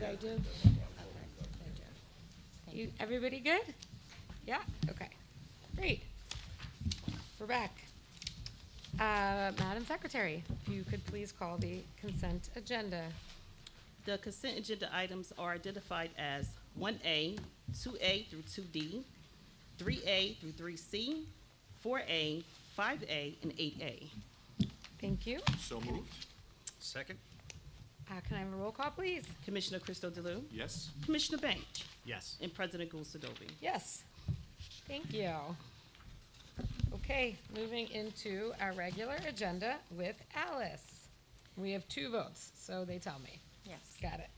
I do? You, everybody good? Yeah, okay, great. We're back. Madam Secretary, if you could please call the consent agenda. The consent agenda items are identified as 1A, 2A through 2D, 3A through 3C, 4A, 5A, and 8A. Thank you. So moved. Second? Can I have a roll call, please? Commissioner Christo DeLu, Yes. Commissioner Banks, Yes. and President Gulsadobi. Yes. Thank you. Okay, moving into our regular agenda with Alice. We have 2 votes, so they tell me. Yes. Got it.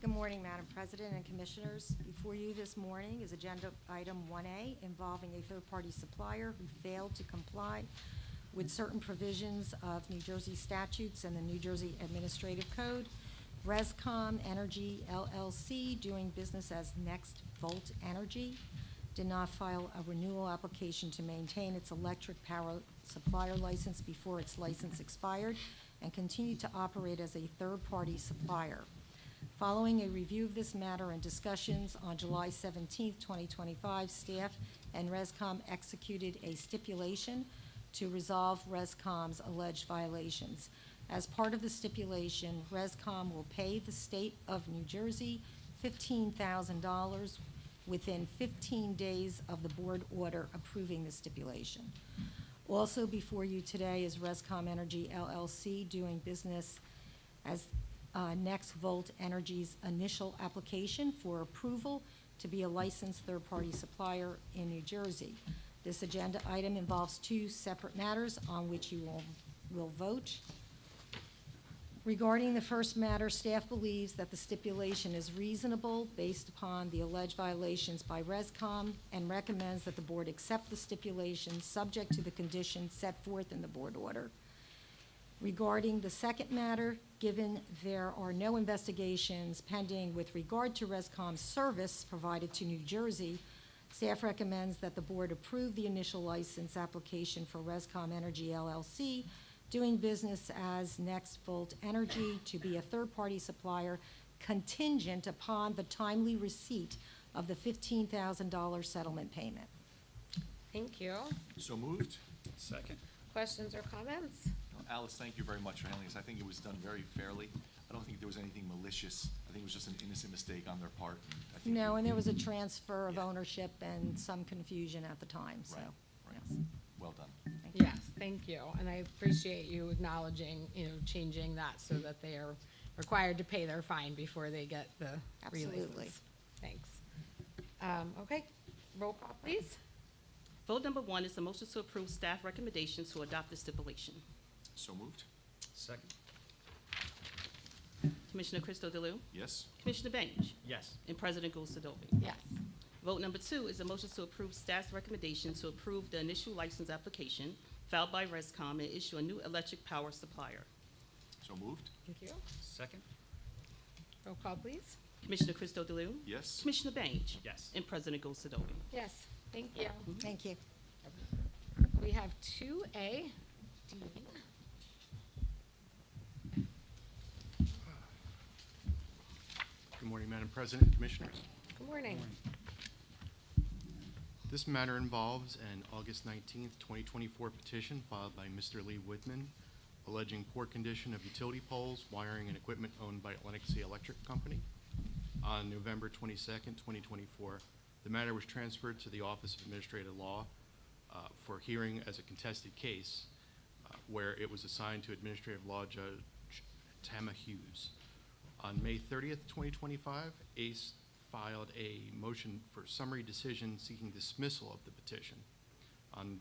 Good morning, Madam President and Commissioners. Before you this morning is Agenda Item 1A involving a third-party supplier who failed to comply with certain provisions of New Jersey statutes and the New Jersey Administrative Code. Rescom Energy LLC, doing business as Next Volt Energy, did not file a renewal application to maintain its electric power supplier license before its license expired and continued to operate as a third-party supplier. Following a review of this matter and discussions on July 17, 2025, staff and Rescom executed a stipulation to resolve Rescom's alleged violations. As part of the stipulation, Rescom will pay the state of New Jersey $15,000 within 15 days of the board order approving the stipulation. Also before you today is Rescom Energy LLC, doing business as Next Volt Energy's initial application for approval to be a licensed third-party supplier in New Jersey. This agenda item involves 2 separate matters on which you will vote. Regarding the first matter, staff believes that the stipulation is reasonable based upon the alleged violations by Rescom and recommends that the board accept the stipulation subject to the conditions set forth in the board order. Regarding the second matter, given there are no investigations pending with regard to Rescom's service provided to New Jersey, staff recommends that the board approve the initial license application for Rescom Energy LLC, doing business as Next Volt Energy, to be a third-party supplier contingent upon the timely receipt of the $15,000 settlement payment. Thank you. So moved. Second? Questions or comments? Alice, thank you very much for handling this. I think it was done very fairly. I don't think there was anything malicious. I think it was just an innocent mistake on their part. I think No, we- and there was a transfer of Yeah. ownership and some confusion at the time, so. Right, right. yes. Well done. Thank you. Yes, thank you. And I appreciate you acknowledging, changing that so that they are required to pay their fine before they get the Absolutely. relicense. Thanks. Okay, roll call, please. Vote number 1 is a motion to approve staff recommendations to adopt the stipulation. So moved. Second? Commissioner Christo DeLu, Yes? Commissioner Banks, Yes. and President Gulsadobi. Yes. Vote number 2 is a motion to approve staff's recommendation to approve the initial license application filed by Rescom and issue a new electric power supplier. So moved? Thank you. Second? Roll call, please. Commissioner Christo DeLu, Yes? Commissioner Banks, Yes. and President Gulsadobi. Yes, thank you. Thank you. We have 2A. Dean. Good morning, Madam President, Commissioners. Good morning. This matter involves an August 19th, 2024 petition filed by Mr. Lee Whitman alleging poor condition of utility poles, wiring, and equipment owned by Atlantic City Electric Company. On November 22nd, 2024, the matter was transferred to the Office of Administrative Law for hearing as a contested case where it was assigned to Administrative Law Judge Tama Hughes. On May 30th, 2025, ACE filed a motion for summary decision seeking dismissal of the petition. On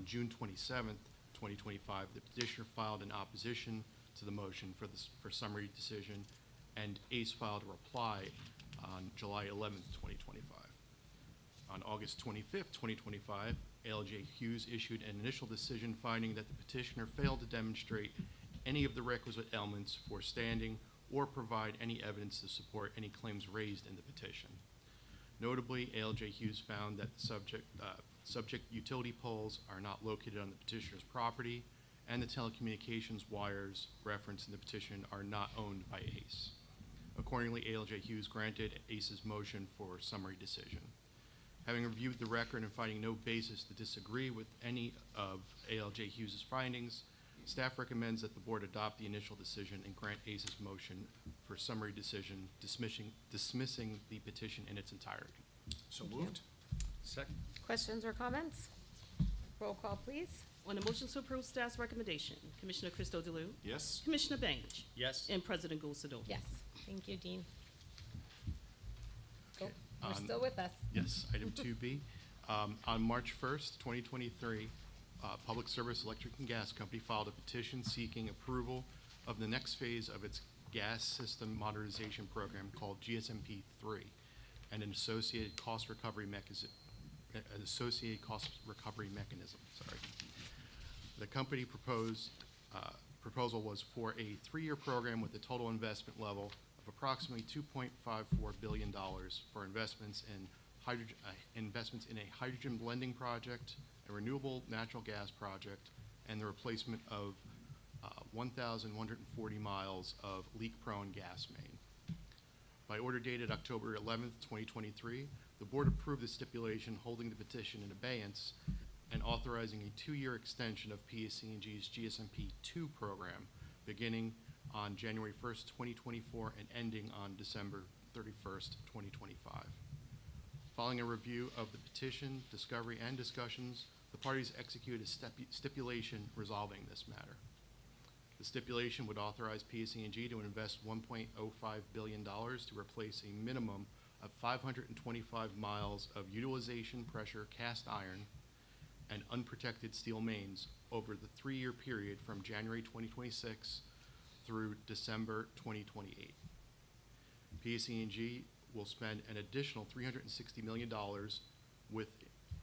June 27th, 2025, the petitioner filed an opposition to the motion for summary decision, and ACE filed a reply on July 11th, 2025. On August 25th, 2025, ALJ Hughes issued an initial decision finding that the petitioner failed to demonstrate any of the requisite elements for standing or provide any evidence to support any claims raised in the petition. Notably, ALJ Hughes found that subject utility poles are not located on the petitioner's property, and the telecommunications wires referenced in the petition are not owned by ACE. Accordingly, ALJ Hughes granted ACE's motion for summary decision. Having reviewed the record and finding no basis to disagree with any of ALJ Hughes's findings, staff recommends that the board adopt the initial decision and grant ACE's motion for summary decision, dismissing the petition in its entirety. So Thank you. moved. Second. Questions or comments? Roll call, please. On the motion to approve staff's recommendation, Commissioner Christo DeLue, Yes? Commissioner Bange, Yes. and President Gould-Sadovy. Yes, thank you, Dean. Oh, Okay, you're on- still with us. Yes, item 2B. On March 1st, 2023, Public Service Electric and Gas Company filed a petition seeking approval of the next phase of its gas system modernization program called GSMP 3 and an associated cost recovery mechanism. Sorry. The company proposal was for a 3-year program with a total investment level of approximately $2.54 billion for investments in a hydrogen blending project, a renewable natural gas project, and the replacement of 1,140 miles of leak-prone gas main. By order dated October 11th, 2023, the board approved the stipulation holding the petition in abeyance and authorizing a 2-year extension of PSE&G's GSMP 2 program beginning on January 1st, 2024 and ending on December 31st, 2025. Following a review of the petition, discovery, and discussions, the parties executed a stipulation resolving this matter. The stipulation would authorize PSE&G to invest $1.05 billion to replace a minimum of 525 miles of utilization pressure cast iron and unprotected steel mains over the 3-year period from January 2026 through December 2028. PSE&G will spend an additional $360 million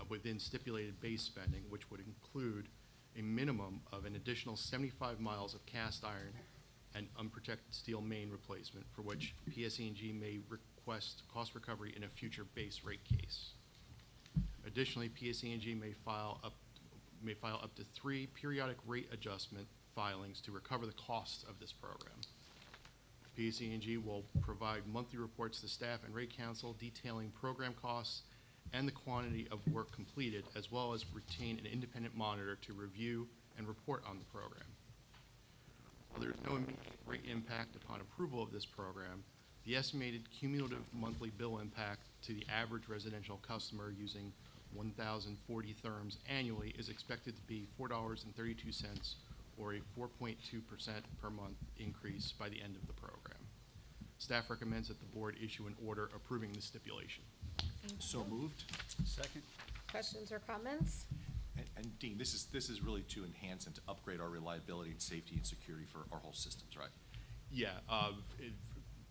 within stipulated base spending, which would include a minimum of an additional 75 miles of cast iron and unprotected steel main replacement, for which PSE&G may request cost recovery in a future base rate case. Additionally, PSE&G may file up to 3 periodic rate adjustment filings to recover the costs of this program. PSE&G will provide monthly reports to staff and rate council detailing program costs and the quantity of work completed, as well as retain an independent monitor to review and report on the program. While there is no immediate rate impact upon approval of this program, the estimated cumulative monthly bill impact to the average residential customer using 1,040 therms annually is expected to be $4.32, or a 4.2% per month increase by the end of the program. Staff recommends that the board issue an order approving the stipulation. So moved. Second. Questions or comments? And Dean, this is really to enhance and to upgrade our reliability and safety and security for our whole systems, right? Yeah,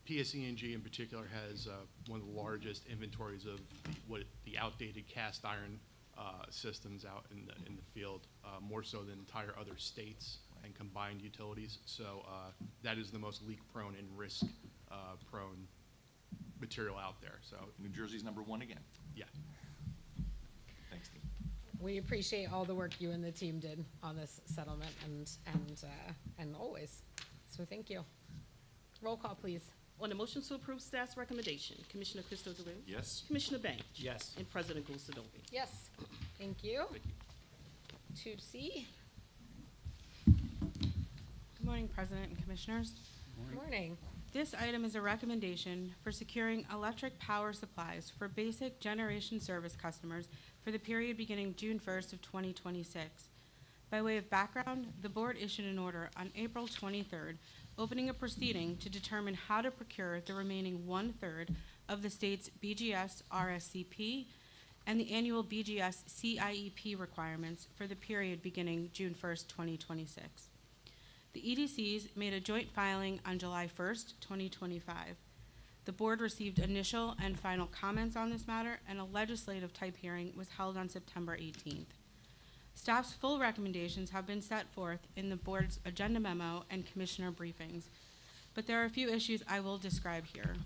PSE&G in particular has one of the largest inventories of the outdated cast iron systems out in the field, more so than entire other states and combined utilities. So that is the most leak-prone and risk-prone material out there. So New Jersey's #1 again. yeah. Thanks, Dean. We appreciate all the work you and the team did on this settlement and always. So thank you. Roll call, please. On the motion to approve staff's recommendation, Commissioner Christo DeLue, Yes? Commissioner Bange, Yes. and President Gould-Sadovy. Yes, thank you. Thank you. 2C, Good morning, President and Commissioners. morning. This item is a recommendation for securing electric power supplies for basic generation service customers for the period beginning June 1st of 2026. By way of background, the board issued an order on April 23rd, opening a proceeding to determine how to procure the remaining 1/3 of the state's BGS RSCP and the annual BGS CIEP requirements for the period beginning June 1st, 2026. The EDCs made a joint filing on July 1st, 2025. The board received initial and final comments on this matter, and a legislative type hearing was held on September 18th. Staff's full recommendations have been set forth in the board's agenda memo and commissioner briefings, but there are a few issues I will describe here.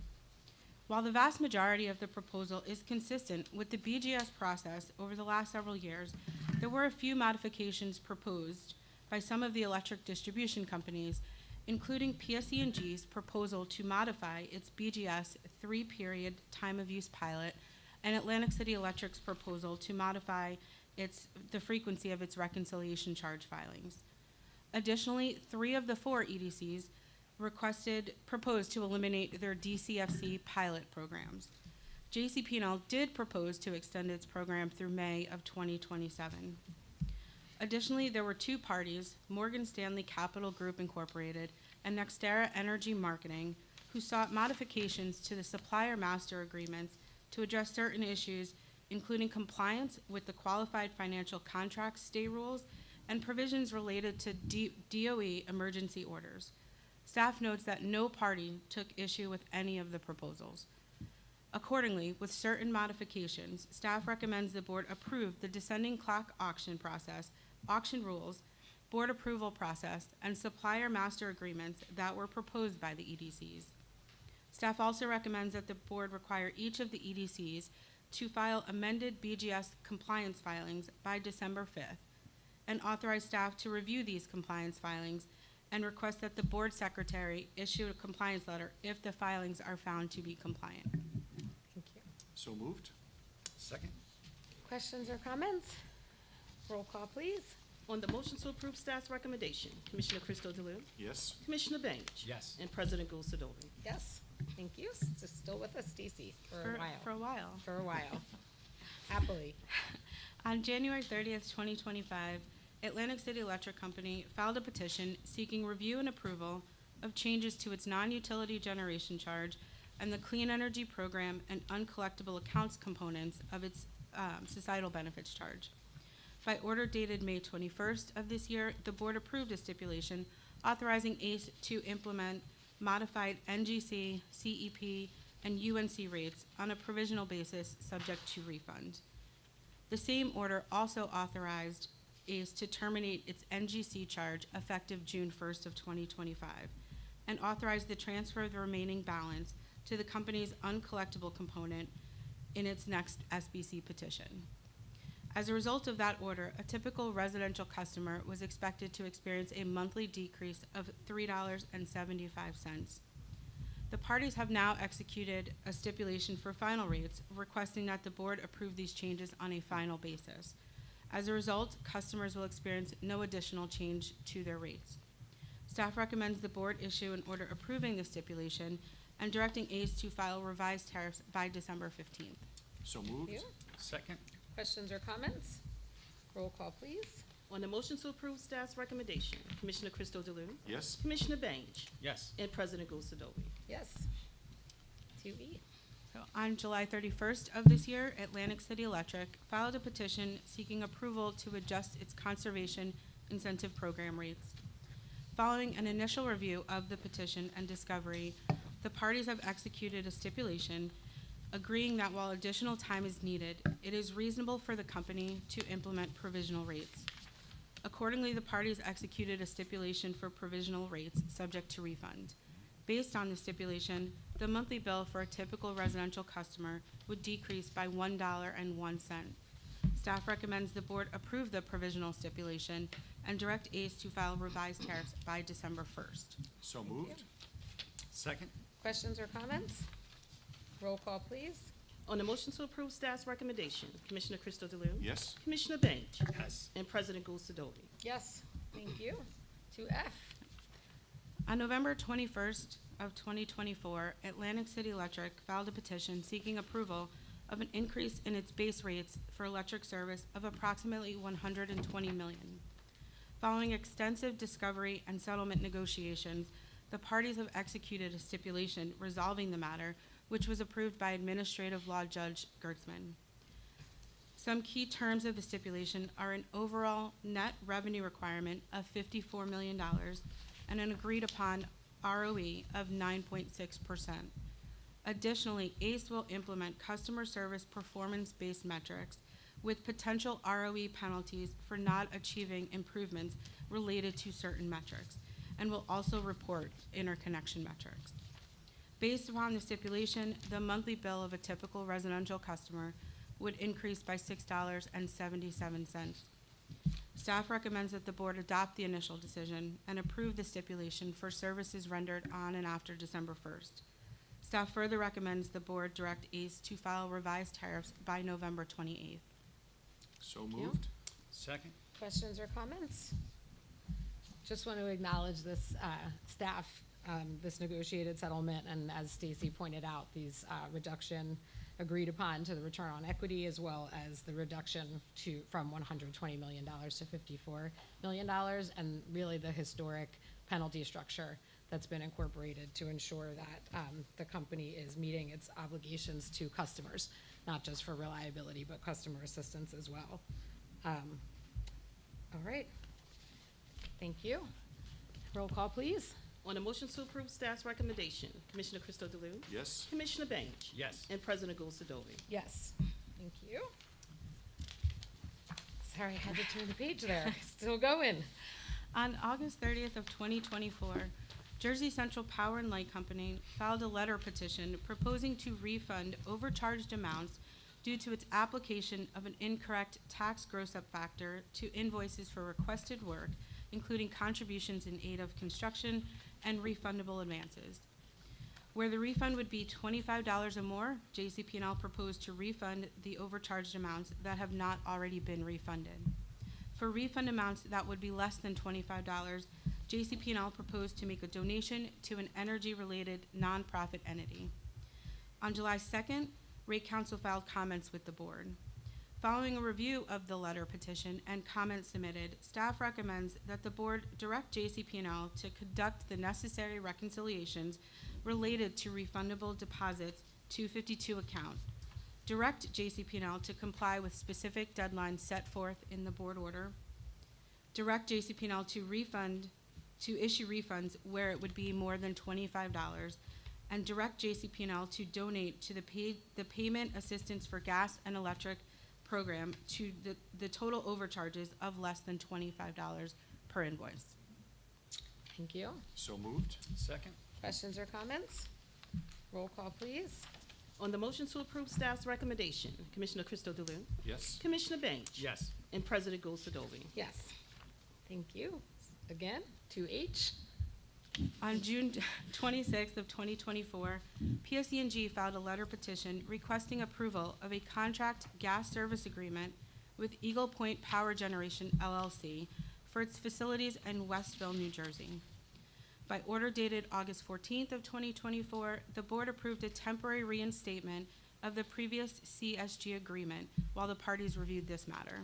While the vast majority of the proposal is consistent with the BGS process over the last several years, there were a few modifications proposed by some of the electric distribution companies including PSE&G's proposal to modify its BGS three-period time-of-use pilot and Atlantic City Electric's proposal to modify the frequency of its reconciliation charge filings. Additionally, 3 of the 4 EDCs proposed to eliminate their DCFC pilot programs. JCP&L did propose to extend its program through May of 2027. Additionally, there were 2 parties, Morgan Stanley Capital Group Incorporated and Nextera Energy Marketing, who sought modifications to the supplier master agreements to address certain issues, including compliance with the qualified financial contracts stay rules and provisions related to DOE emergency orders. Staff notes that no party took issue with any of the proposals. Accordingly, with certain modifications, staff recommends the board approve the descending clock auction process, auction rules, board approval process, and supplier master agreements that were proposed by the EDCs. Staff also recommends that the board require each of the EDCs to file amended BGS compliance filings by December 5th, and authorize staff to review these compliance filings and request that the board secretary issue a compliance letter if the filings are found to be compliant. Thank you. So moved. Second. Questions or comments? Roll call, please. On the motion to approve staff's recommendation, Commissioner Cristo DeLu, Yes. Commissioner Bange, Yes. and President Gulsadori. Yes, thank you. Still with us, Stacy, for a while. For a while. For a while. Happily. On January 30th, 2025, Atlantic City Electric Company filed a petition seeking review and approval of changes to its non-utility generation charge and the Clean Energy Program and uncollectible accounts components of its societal benefits charge. By order dated May 21st of this year, the board approved a stipulation authorizing ACE to implement modified NGC, CEP, and UNC rates on a provisional basis subject to refund. The same order also authorized ACE to terminate its NGC charge effective June 1st of 2025 and authorized the transfer of the remaining balance to the company's uncollectible component in its next SBC petition. As a result of that order, a typical residential customer was expected to experience a monthly decrease of $3.75. The parties have now executed a stipulation for final rates, requesting that the board approve these changes on a final basis. As a result, customers will experience no additional change to their rates. Staff recommends the board issue an order approving the stipulation and directing ACE to file revised tariffs by December 15th. So moved. You. Second. Questions or comments? Roll call, please. On the motion to approve staff's recommendation, Commissioner Cristo DeLu, Yes. Commissioner Bange, Yes. and President Gulsadori. Yes. 2E. So on July 31st of this year, Atlantic City Electric filed a petition seeking approval to adjust its conservation incentive program rates. Following an initial review of the petition and discovery, the parties have executed a stipulation agreeing that while additional time is needed, it is reasonable for the company to implement provisional rates. Accordingly, the parties executed a stipulation for provisional rates subject to refund. Based on the stipulation, the monthly bill for a typical residential customer would decrease by $1.01. Staff recommends the board approve the provisional stipulation and direct ACE to file revised tariffs by December 1st. So moved. Second. Questions or comments? Roll call, please. On the motion to approve staff's recommendation, Commissioner Cristo DeLu, Yes. Commissioner Bange, Yes. and President Gulsadori. Yes, thank you. 2F. On November 21st of 2024, Atlantic City Electric filed a petition seeking approval of an increase in its base rates for electric service of approximately $120 million. Following extensive discovery and settlement negotiations, the parties have executed a stipulation resolving the matter, which was approved by Administrative Law Judge Gertzman. Some key terms of the stipulation are an overall net revenue requirement of $54 million and an agreed-upon ROE of 9.6%. Additionally, ACE will implement customer service performance-based metrics with potential ROE penalties for not achieving improvements related to certain metrics, and will also report interconnection metrics. Based upon the stipulation, the monthly bill of a typical residential customer would increase by $6.77. Staff recommends that the board adopt the initial decision and approve the stipulation for services rendered on and after December 1st. Staff further recommends the board direct ACE to file revised tariffs by November 28th. So you. moved. Second. Questions or comments? Just want to acknowledge this staff, this negotiated settlement, and as Stacy pointed out, these reduction agreed upon to the return on equity, as well as the reduction from $120 million to $54 million, and really the historic penalty structure that's been incorporated to ensure that the company is meeting its obligations to customers, not just for reliability, but customer assistance as well. All right. Thank you. Roll call, please. On the motion to approve staff's recommendation, Commissioner Cristo DeLu? Yes. Commissioner Banks? Yes. And President Gulsadovy. Yes. Thank you. Sorry, I had to turn the page there. Still going. On August 30th of 2024, Jersey Central Power and Light Company filed a letter petition proposing to refund overcharged amounts due to its application of an incorrect tax gross-up factor to invoices for requested work, including contributions in aid of construction and refundable advances. Where the refund would be $25 or more, JCP&L proposed to refund the overcharged amounts that have not already been refunded. For refund amounts that would be less than $25, JCP&L proposed to make a donation to an energy-related nonprofit entity. On July 2nd, Rate Council filed comments with the board. Following a review of the letter petition and comments submitted, staff recommends that the board direct JCP&L to conduct the necessary reconciliations related to refundable deposits 252 account. Direct JCP&L to comply with specific deadlines set forth in the board order. Direct JCP&L to issue refunds where it would be more than $25, and direct JCP&L to donate to the Payment Assistance for Gas and Electric Program to the total overcharges of less than $25 per invoice. Thank you. So moved. Second. Questions or comments? Roll call, please. On the motion to approve staff's recommendation, Commissioner Cristo DeLu? Yes. Commissioner Banks? Yes. And President Gulsadovy. Yes. Thank you. Again, 2H. On June 26th of 2024, PSE&G filed a letter petition requesting approval of a contract gas service agreement with Eagle Point Power Generation LLC for its facilities in Westville, New Jersey. By order dated August 14th of 2024, the board approved a temporary reinstatement of the previous CSG agreement while the parties reviewed this matter.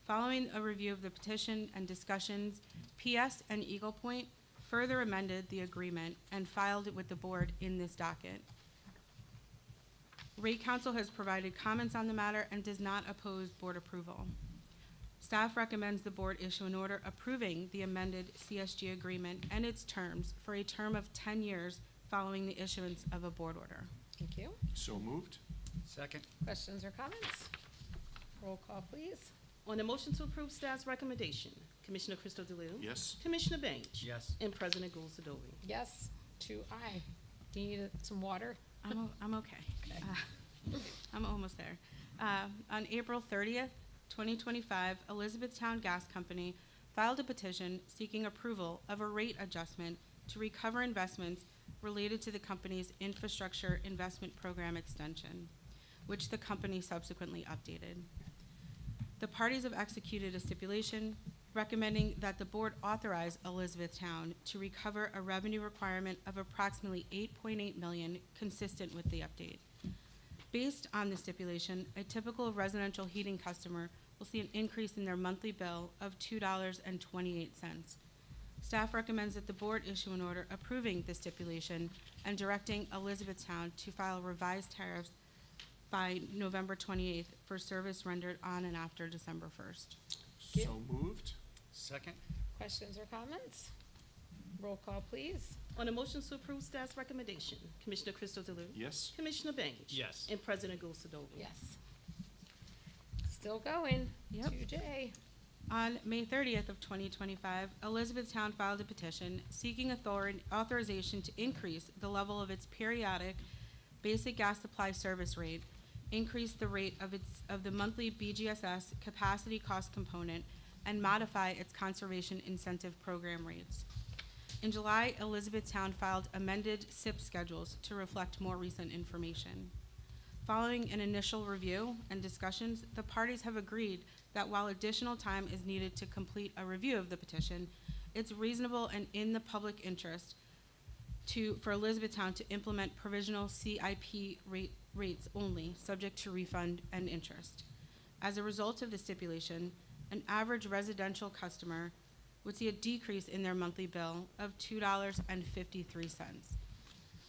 Following a review of the petition and discussions, PS and Eagle Point further amended the agreement and filed it with the board in this docket. Rate Council has provided comments on the matter and does not oppose board approval. Staff recommends the board issue an order approving the amended CSG agreement and its terms for a term of 10 years following the issuance of a board order. Thank you. So moved. Second. Questions or comments? Roll call, please. On the motion to approve staff's recommendation, Commissioner Cristo DeLu? Yes. Commissioner Banks? Yes. And President Gulsadovy. Yes, 2I. Do you need some water? I'm okay. Okay. I'm almost there. On April 30th, 2025, Elizabethtown Gas Company filed a petition seeking approval of a rate adjustment to recover investments related to the company's infrastructure investment program extension, which the company subsequently updated. The parties have executed a stipulation recommending that the board authorize Elizabethtown to recover a revenue requirement of approximately $8.8 million consistent with the update. Based on the stipulation, a typical residential heating customer will see an increase in their monthly bill of $2.28. Staff recommends that the board issue an order approving the stipulation and directing Elizabethtown to file revised tariffs by November 28th for service rendered on and after December 1st. you. So moved. Second. Questions or comments? Roll call, please. On the motion to approve staff's recommendation, Commissioner Cristo DeLu? Yes. Commissioner Banks? Yes. And President Gulsadovy. Yes. Still going. Yep. 2J. On May 30th of 2025, Elizabethtown filed a petition seeking authorization to increase the level of its periodic basic gas supply service rate, increase the rate of the monthly BGSS capacity cost component, and modify its conservation incentive program rates. In July, Elizabethtown filed amended SIP schedules to reflect more recent information. Following an initial review and discussions, the parties have agreed that while additional time is needed to complete a review of the petition, it's reasonable and in the public interest for Elizabethtown to implement provisional CIP rates only, subject to refund and interest. As a result of the stipulation, an average residential customer would see a decrease in their monthly bill of $2.53.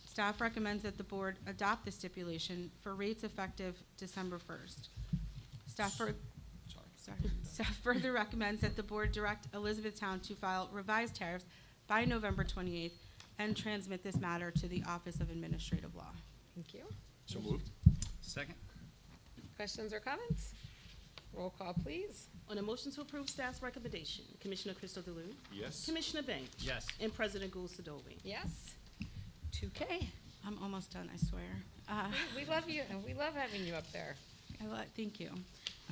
Staff recommends that the board adopt the stipulation for rates effective December 1st. Staff further recommends that the board direct Elizabethtown to file revised tariffs by November 28th and transmit this matter to the Office of Administrative Law. Thank you. So moved. Second. Questions or comments? Roll call, please. On a motion to approve staff's recommendation, Commissioner Crystal Delue? Yes. Commissioner Banks? Yes. And President Gould-Sadowski. Yes. 2K. I'm almost done, I swear. We love you, and we love having you up there. Thank you.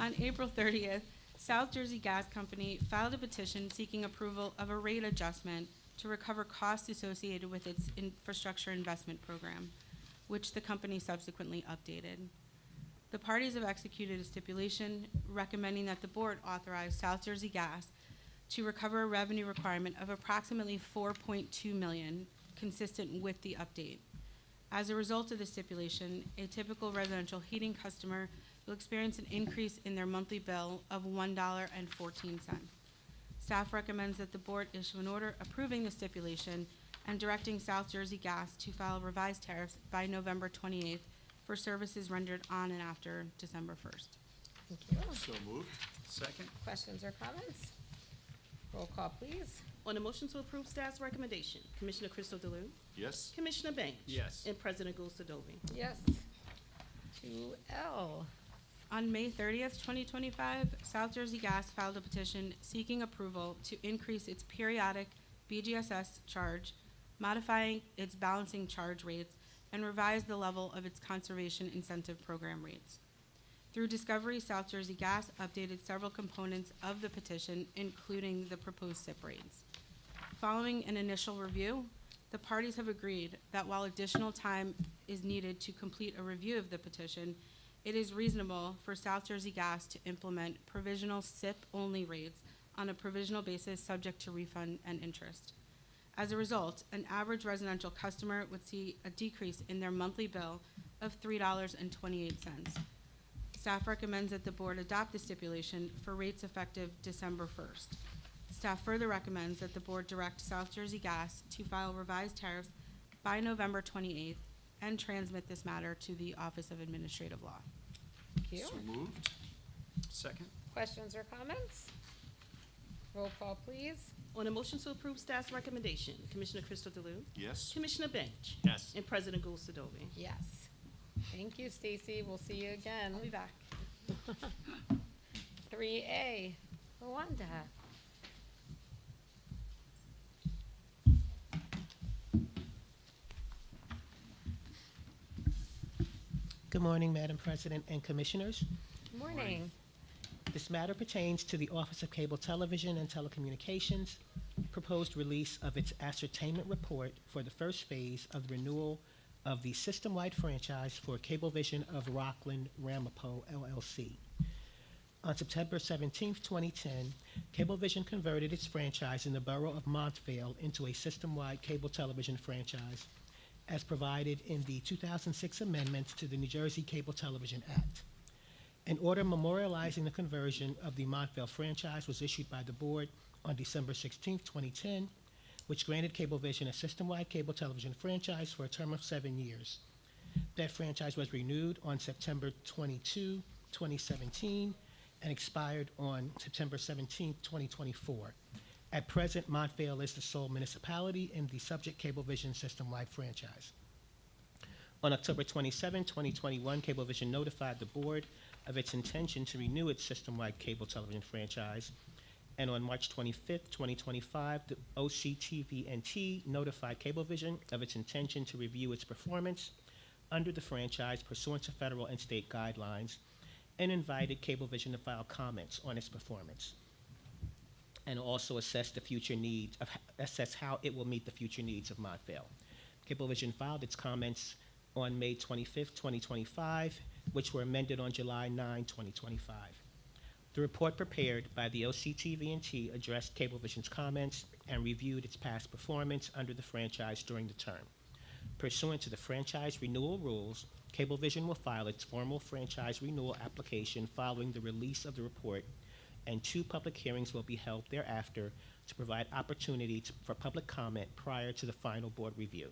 On April 30th, South Jersey Gas Company filed a petition seeking approval of a rate adjustment to recover costs associated with its infrastructure investment program, which the company subsequently updated. The parties have executed a stipulation recommending that the board authorize South Jersey Gas to recover a revenue requirement of approximately $4.2 million, consistent with the update. As a result of the stipulation, a typical residential heating customer will experience an increase in their monthly bill of $1.14. Staff recommends that the board issue an order approving the stipulation and directing South Jersey Gas to file revised tariffs by November 28th for services rendered on and after December 1st. Thank you. So moved. Second. Questions or comments? Roll call, please. On a motion to approve staff's recommendation, Commissioner Crystal Delue? Yes. Commissioner Banks? Yes. And President Gould-Sadowski. Yes. 2L. On May 30th, 2025, South Jersey Gas filed a petition seeking approval to increase its periodic BGSS charge, modifying its balancing charge rates, and revise the level of its conservation incentive program rates. Through discovery, South Jersey Gas updated several components of the petition, including the proposed SIP rates. Following an initial review, the parties have agreed that while additional time is needed to complete a review of the petition, it is reasonable for South Jersey Gas to implement provisional SIP-only rates on a provisional basis subject to refund and interest. As a result, an average residential customer would see a decrease in their monthly bill of $3.28. Staff recommends that the board adopt the stipulation for rates effective December 1st. Staff further recommends that the board direct South Jersey Gas to file revised tariffs by November 28th and transmit this matter to the Office of Administrative Law. Thank you. So moved. Second. Questions or comments? Roll call, please. On a motion to approve staff's recommendation, Commissioner Crystal Delue? Yes. Commissioner Banks? Yes. And President Gould-Sadowski. Yes. Thank you, Stacy. We'll see you again. I'll be back. 3A, Rwanda. Good morning, Madam President and Commissioners. Good morning. This matter pertains to the Office of Cable Television and Telecommunications proposed release of its ascertainment report for the first phase of the renewal of the system-wide franchise for Cablevision of Rockland Ramapo LLC. On September 17, 2010, Cablevision converted its franchise in the borough of Montvale into a system-wide cable television franchise as provided in the 2006 amendments to the New Jersey Cable Television Act. An order memorializing the conversion of the Montvale franchise was issued by the board on December 16, 2010, which granted Cablevision a system-wide cable television franchise for a term of 7 years. That franchise was renewed on September 22, 2017, and expired on September 17, 2024. At present, Montvale is the sole municipality in the subject Cablevision system-wide franchise. On October 27, 2021, Cablevision notified the board of its intention to renew its system-wide cable television franchise, and on March 25, 2025, the OCTV&T notified Cablevision of its intention to review its performance under the franchise pursuant to federal and state guidelines, and invited Cablevision to file comments on its performance. and also assess the future needs assess how it will meet the future needs of Montvale. Cablevision filed its comments on May 25th, 2025, which were amended on July 9, 2025. The report prepared by the OCTV&T addressed Cablevision's comments and reviewed its past performance under the franchise during the term. Pursuant to the franchise renewal rules, Cablevision will file its formal franchise renewal application following the release of the report, and 2 public hearings will be held thereafter to provide opportunity for public comment prior to the final board review.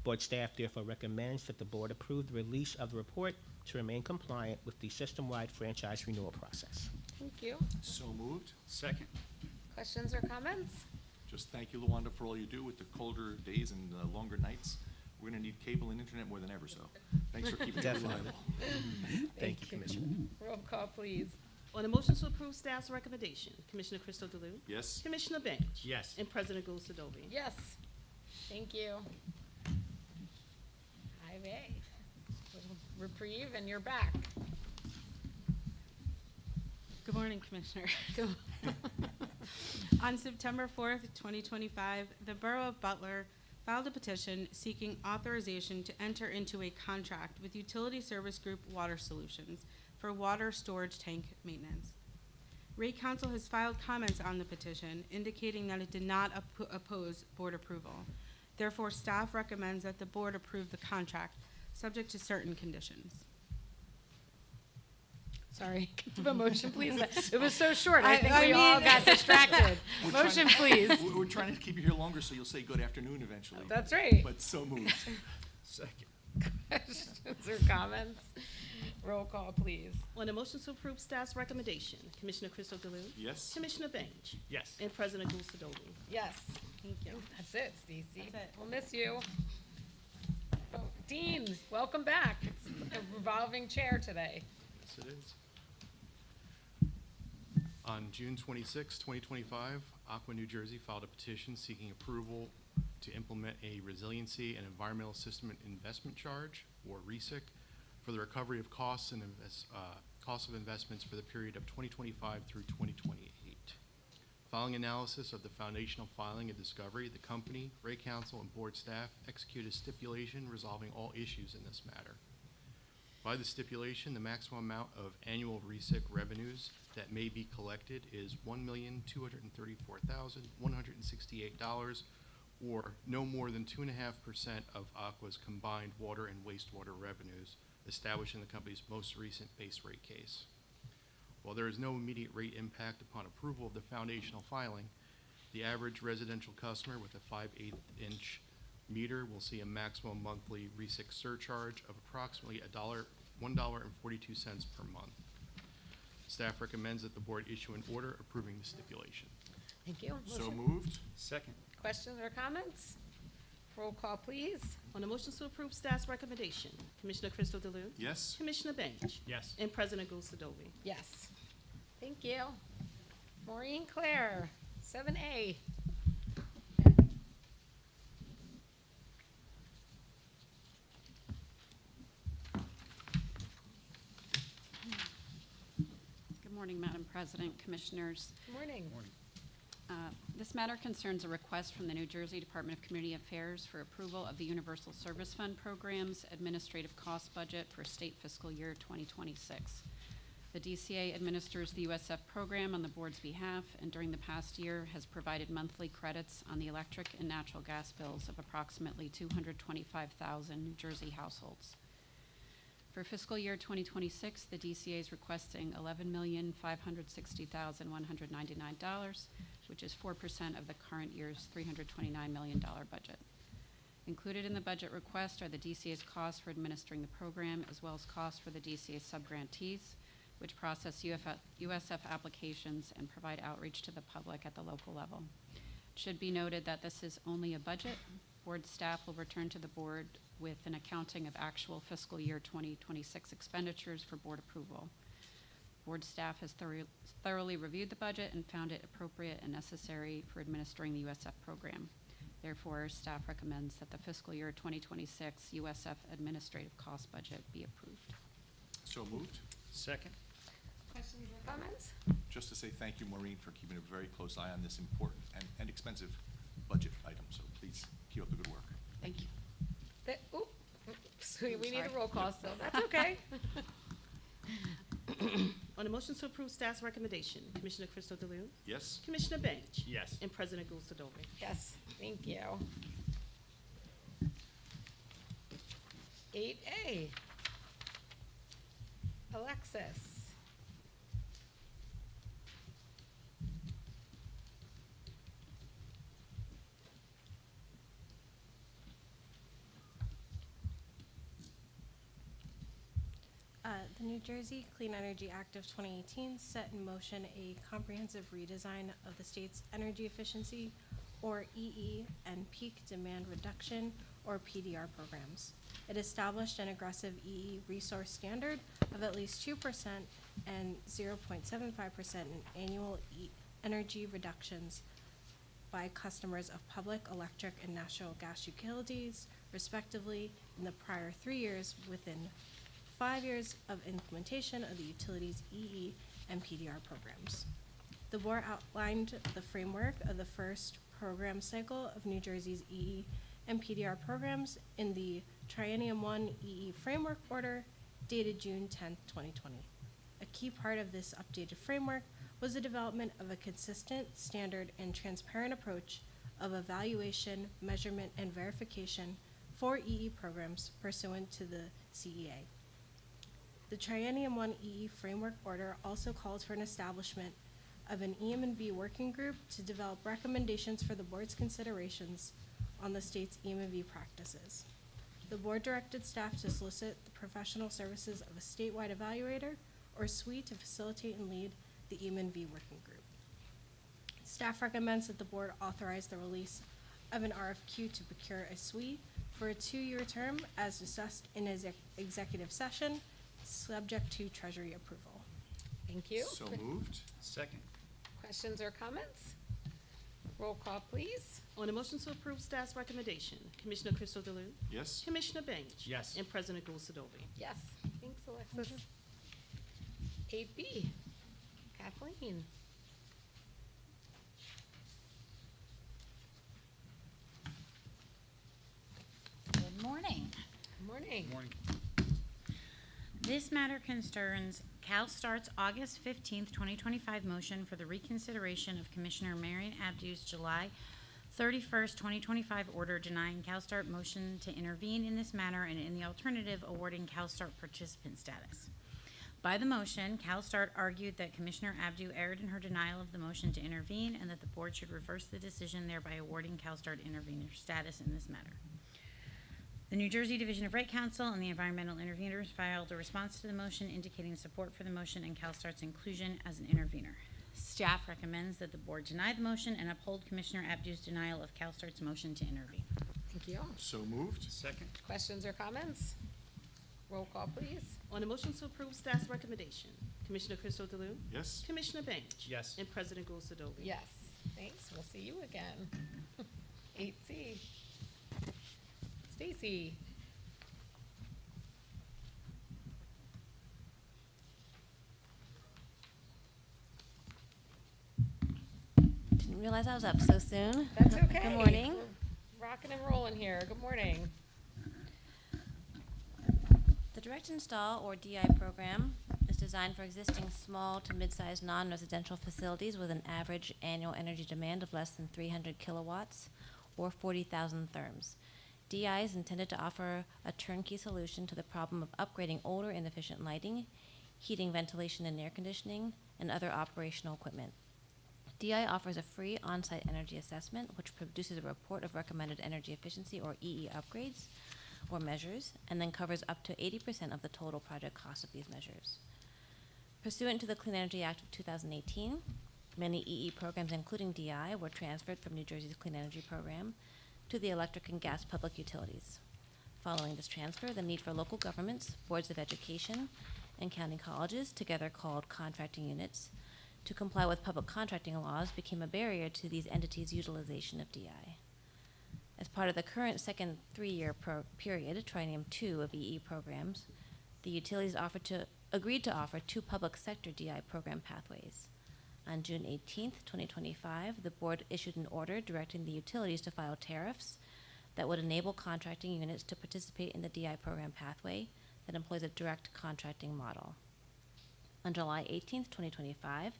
Board staff therefore recommends that the board approve the release of the report to remain compliant with the system-wide franchise renewal process. Thank you. So moved. Second. Questions or comments? Just thank you, Luanda, for all you do with the colder days and longer nights. We're going to need cable and internet more than ever, so thanks for keeping it Definitely. reliable. Thank you, Commissioner. Roll call, please. On the motion to approve staff's recommendation, Commissioner Crystal Delue? Yes? Commissioner Bench? Yes. And President Gulsadovy? Yes. Thank you. 5A. Little reprieve, and you're back. Good morning, Commissioner. On September 4th, 2025, the Borough of Butler filed a petition seeking authorization to enter into a contract with Utility Service Group Water Solutions for water storage tank maintenance. Rate Council has filed comments on the petition indicating that it did not oppose board approval. Therefore, staff recommends that the board approve the contract, subject to certain conditions. Sorry, can I have a motion, please? It was so short, I think I we all mean- got distracted. Motion, please. We're trying to keep you here longer so you'll say good afternoon eventually. That's right. But so moved. Second. Questions or comments? Roll call, please. On the motion to approve staff's recommendation, Commissioner Crystal Delue? Yes? Commissioner Bench? Yes. And President Gulsadovy? Yes. Thank you. That's it, Stacy. That's it. We'll miss you. Oh, Dean, welcome back. It's like a revolving chair today. Yes, it is. On June 26, 2025, Aqua New Jersey filed a petition seeking approval to implement a Resiliency and Environmental System Investment Charge, or RESIC, for the recovery of costs and costs of investments for the period of 2025 through 2028. Following analysis of the foundational filing and discovery, the company, Rate Council, and board staff executed a stipulation resolving all issues in this matter. By the stipulation, the maximum amount of annual RESIC revenues that may be collected is $1,234,168, or no more than 2.5% of Aqua's combined water and wastewater revenues established in the company's most recent base rate case. While there is no immediate rate impact upon approval of the foundational filing, the average residential customer with a 5/8-inch meter will see a maximum monthly RESIC surcharge of approximately $1.42 per month. Staff recommends that the board issue an order approving the stipulation. Thank you. So Motion- moved? Second. Questions or comments? Roll call, please. On the motion to approve staff's recommendation, Commissioner Crystal Delue? Yes? Commissioner Bench? Yes. And President Gulsadovy? Yes. Thank you. Maureen Claire, 7A. Good morning, Madam President, Commissioners. Good morning. Morning. This matter concerns a request from the New Jersey Department of Community Affairs for approval of the Universal Service Fund Program's administrative cost budget for state fiscal year 2026. The DCA administers the USF program on the board's behalf, and during the past year has provided monthly credits on the electric and natural gas bills of approximately 225,000 New Jersey households. For fiscal year 2026, the DCA is requesting $11,560,199, which is 4% of the current year's $329 million budget. Included in the budget request are the DCA's costs for administering the program, as well as costs for the DCA subgrantees, which process USF applications and provide outreach to the public at the local level. It should be noted that this is only a budget. Board staff will return to the board with an accounting of actual fiscal year 2026 expenditures for board approval. Board staff has thoroughly reviewed the budget and found it appropriate and necessary for administering the USF program. Therefore, staff recommends that the fiscal year 2026 USF administrative cost budget be approved. So moved? Second. Questions or comments? Just to say thank you, Maureen, for keeping a very close eye on this important and expensive budget item, so please keep up the good work. Thank you. So we need a Sorry. roll call still, that's okay. On the motion to approve staff's recommendation, Commissioner Crystal Delue, Yes? Commissioner Bench, Yes. and President Gulsadovich. Yes, thank you. 8A. Alexis. The New Jersey Clean Energy Act of 2018 set in motion a comprehensive redesign of the state's energy efficiency, or EE, and peak demand reduction, or PDR programs. It established an aggressive EE resource standard of at least 2% and 0.75% in annual energy reductions by customers of public electric and natural gas utilities, respectively, in the prior 3 years within 5 years of implementation of the utilities' EE and PDR programs. The board outlined the framework of the first program cycle of New Jersey's EE and PDR programs in the Triennium 1 EE Framework Order dated June 10, 2020. A key part of this updated framework was the development of a consistent, standard, and transparent approach of evaluation, measurement, and verification for EE programs pursuant to the CEA. The Triennium 1 EE Framework Order also calls for an establishment of an EM&V working group to develop recommendations for the board's considerations on the state's EM&V practices. The board directed staff to solicit the professional services of a statewide evaluator or SWE to facilitate and lead the EM&V working group. Staff recommends that the board authorize the release of an RFQ to procure a SWE for a 2-year term as discussed in executive session, subject to Treasury approval. Thank you. So moved? Second. Questions or comments? Roll call, please. On the motion to approve staff's recommendation, Commissioner Crystal Delue, Yes? Commissioner Bench, Yes. and President Gulsadovich. Yes, thanks, Alexis. 8B. Kathleen. Good morning. Good morning. Morning. This matter concerns CalStart's August 15th, 2025 motion for the reconsideration of Commissioner Marion Abdu's July 31st, 2025 order denying CalStart motion to intervene in this matter and in the alternative awarding CalStart participant status. By the motion, CalStart argued that Commissioner Abdu erred in her denial of the motion to intervene and that the board should reverse the decision, thereby awarding CalStart intervener status in this matter. The New Jersey Division of Rate Counsel and the environmental interveners filed a response to the motion indicating support for the motion and CalStart's inclusion as an intervener. Staff recommends that the board deny the motion and uphold Commissioner Abdu's denial of CalStart's motion to intervene. Thank you. So moved? Second. Questions or comments? Roll call, please. On the motion to approve staff's recommendation, Commissioner Crystal Delue, Yes? Commissioner Bench, Yes. and President Gulsadovich. Yes, thanks, we'll see you again. 8C. Stacy. Didn't realize I was up so soon. That's okay. Good morning. We're rocking and rolling here. Good morning. The Direct Install, or DI program, is designed for existing small to mid-sized non-residential facilities with an average annual energy demand of less than 300 kilowatts or 40,000 therms. DI is intended to offer a turnkey solution to the problem of upgrading older inefficient lighting, heating, ventilation, and air conditioning, and other operational equipment. DI offers a free on-site energy assessment, which produces a report of recommended energy efficiency, or EE upgrades, or measures, and then covers up to 80% of the total project cost of these measures. Pursuant to the Clean Energy Act of 2018, many EE programs, including DI, were transferred from New Jersey's Clean Energy Program to the electric and gas public utilities. Following this transfer, the need for local governments, boards of education, and county colleges, together called contracting units, to comply with public contracting laws became a barrier to these entities' utilization of DI. As part of the current second 3-year period, Triennium 2 of EE programs, the utilities offered to agreed to offer 2 public sector DI program pathways. On June 18th, 2025, the board issued an order directing the utilities to file tariffs that would enable contracting units to participate in the DI program pathway that employs a direct contracting model. On July 18th, 2025,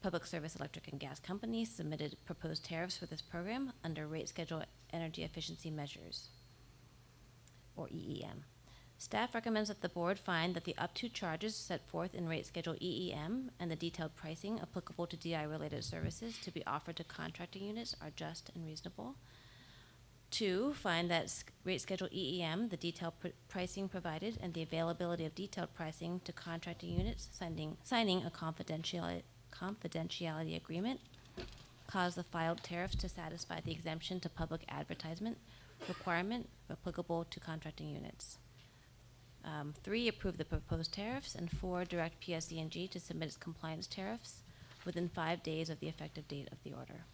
Public Service Electric and Gas Companies submitted proposed tariffs for this program under Rate Schedule Energy Efficiency Measures, or EEM. Staff recommends that the board find that the up-to charges set forth in Rate Schedule EEM and the detailed pricing applicable to DI-related services to be offered to contracting units are just and reasonable. 2, find that Rate Schedule EEM, the detailed pricing provided, and the availability of detailed pricing to contracting units signing a confidentiality agreement cause the filed tariffs to satisfy the exemption to public advertisement requirement applicable to contracting units. 3, approve the proposed tariffs, and 4, direct PSE&G to submit its compliance tariffs within 5 days of the effective date of the order.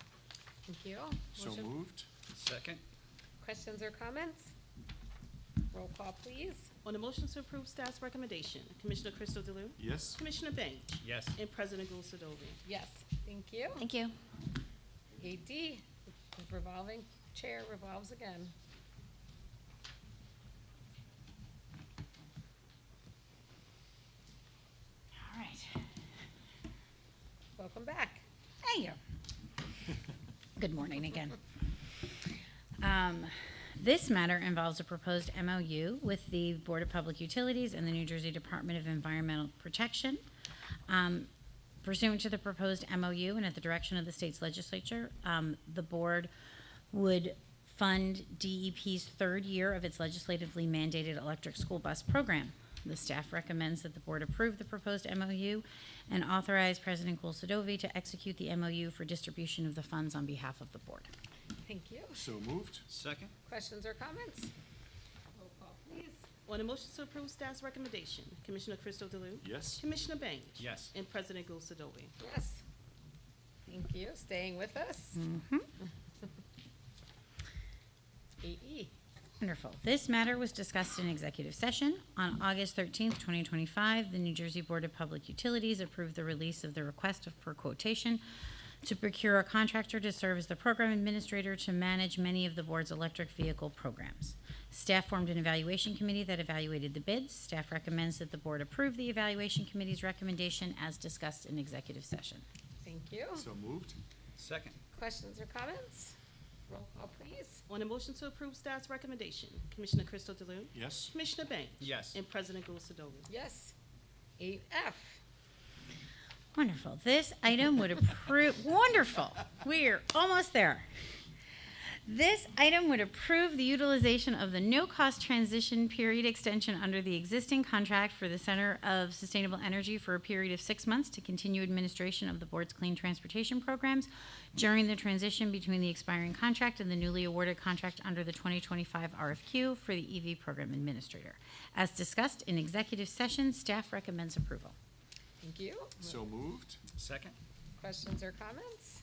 Thank you. So Motion- moved. Second. Questions or comments? Roll call, please. On the motion to approve staff's recommendation, Commissioner Crystal Delue? Yes. Commissioner Banks? Yes. And President Gulsadovy. Yes, thank you. Thank you. 8D, the revolving chair revolves again. All right. Welcome back. Thank you. Good morning again. This matter involves a proposed MOU with the Board of Public Utilities and the New Jersey Department of Environmental Protection. Pursuant to the proposed MOU and at the direction of the state's legislature, the board would fund DEP's third year of its legislatively mandated electric school bus program. The staff recommends that the board approve the proposed MOU and authorize President Gulsadovy to execute the MOU for distribution of the funds on behalf of the board. Thank you. So moved. Second. Questions or comments? Roll call, please. On the motion to approve staff's recommendation, Commissioner Crystal Delue? Yes. Commissioner Banks? Yes. And President Gulsadovy. Yes. Thank you. Staying with us. Mm-hmm. 8E. Wonderful. This matter was discussed in executive session. On August 13th, 2025, the New Jersey Board of Public Utilities approved the release of the request for quotation to procure a contractor to serve as the program administrator to manage many of the board's electric vehicle programs. Staff formed an evaluation committee that evaluated the bids. Staff recommends that the board approve the evaluation committee's recommendation as discussed in executive session. Thank you. So moved. Second. Questions or comments? Roll call, please. On the motion to approve staff's recommendation, Commissioner Crystal Delue? Yes. Commissioner Banks? Yes. And President Gulsadovy. Yes. 8F. Wonderful. This item would approve, wonderful. We're almost there. This item would approve the utilization of the no-cost transition period extension under the existing contract for the Center of Sustainable Energy for a period of 6 months to continue administration of the board's clean transportation programs during the transition between the expiring contract and the newly awarded contract under the 2025 RFQ for the EV program administrator. As discussed in executive session, staff recommends approval. Thank you. So moved. Second. Questions or comments?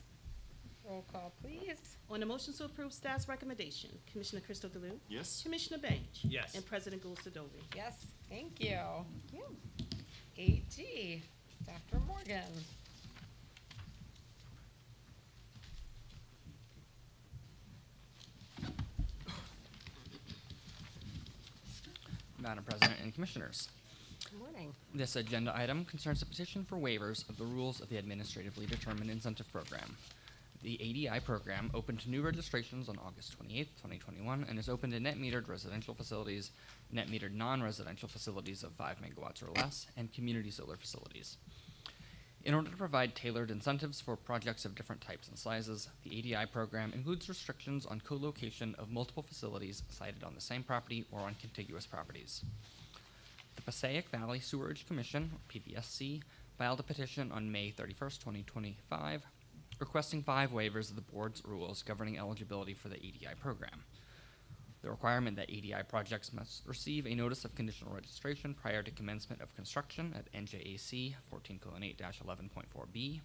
Roll call, please. On the motion to approve staff's recommendation, Commissioner Crystal Delue? Yes. Commissioner Banks? Yes. And President Gulsadovy. Yes, thank you. 8G, Dr. Morgan. Madam President and Commissioners, Good morning. this agenda item concerns a petition for waivers of the rules of the Administratively Determined Incentive Program. The ADI program opened to new registrations on August 28, 2021, and is open to net metered residential facilities, net metered non-residential facilities of 5 megawatts or less, and community solar facilities. In order to provide tailored incentives for projects of different types and sizes, the ADI program includes restrictions on co-location of multiple facilities sited on the same property or on contiguous properties. The Passaic Valley Sewerage Commission, or PVSC, filed a petition on May 31st, 2025, requesting 5 waivers of the board's rules governing eligibility for the ADI program. The requirement that ADI projects must receive a notice of conditional registration prior to commencement of construction at NJAC 14:8-11.4b.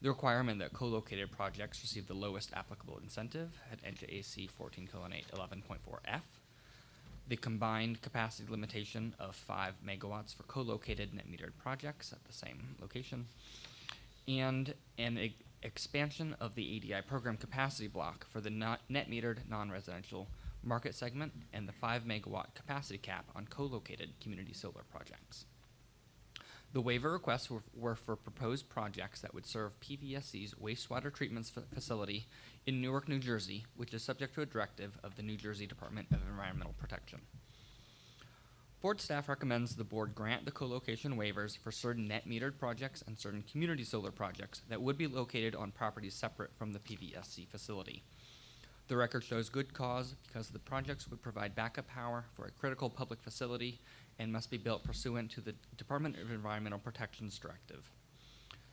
The requirement that co-located projects receive the lowest applicable incentive at NJAC 14:8-11.4f. the combined capacity limitation of 5 megawatts for co-located net metered projects at the same location, and an expansion of the ADI program capacity block for the net metered non-residential market segment and the 5 megawatt capacity cap on co-located community solar projects. The waiver requests were for proposed projects that would serve PVSC's wastewater treatment facility in Newark, New Jersey, which is subject to a directive of the New Jersey Department of Environmental Protection. Board staff recommends the board grant the co-location waivers for certain net metered projects and certain community solar projects that would be located on properties separate from the PVSC facility. The record shows good cause because the projects would provide backup power for a critical public facility and must be built pursuant to the Department of Environmental Protection's directive.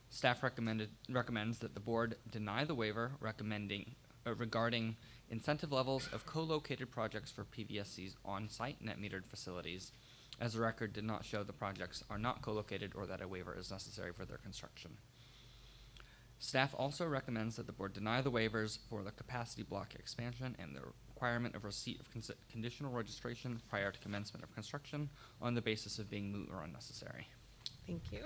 Staff recommends that the board deny the waiver regarding incentive levels of co-located projects for PVSC's on-site net metered facilities, as the record did not show the projects are not co-located or that a waiver is necessary for their construction. Staff also recommends that the board deny the waivers for the capacity block expansion and the requirement of receipt of conditional registration prior to commencement of construction on the basis of being moot or unnecessary. Thank you.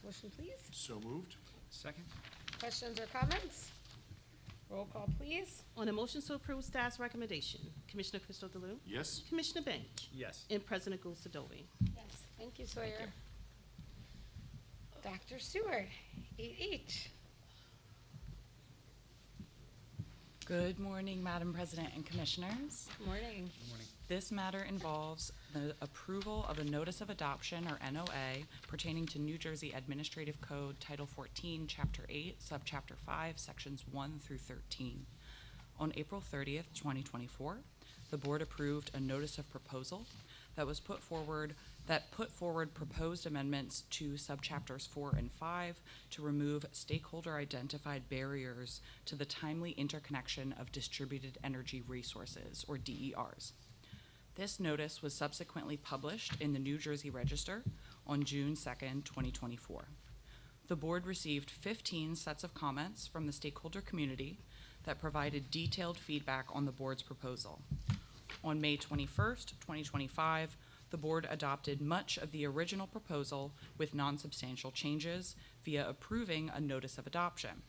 Motion, please. So moved. Second. Questions or comments? Roll call, please. On the motion to approve staff's recommendation, Commissioner Crystal DeLue? Yes. Commissioner Bench? Yes. And President Gulcedovi. Yes. Thank you, Sawyer. Dr. Stewart, 8H. Good morning, Madam President and Commissioners. Good morning. Good morning. This matter involves the approval of a Notice of Adoption, or NOA, pertaining to New Jersey Administrative Code Title 14, Chapter 8, Subchapter 5, Sections 1 through 13. On April 30th, 2024, the Board approved a Notice of Proposal that put forward proposed amendments to subchapters 4 and 5 to remove stakeholder-identified barriers to the timely interconnection of distributed energy resources, or DERs. This notice was subsequently published in the New Jersey Register on June 2nd, 2024. The board received 15 sets of comments from the stakeholder community that provided detailed feedback on the board's proposal. On May 21st, 2025, the board adopted much of the original proposal with non-substantial changes via approving a notice of adoption.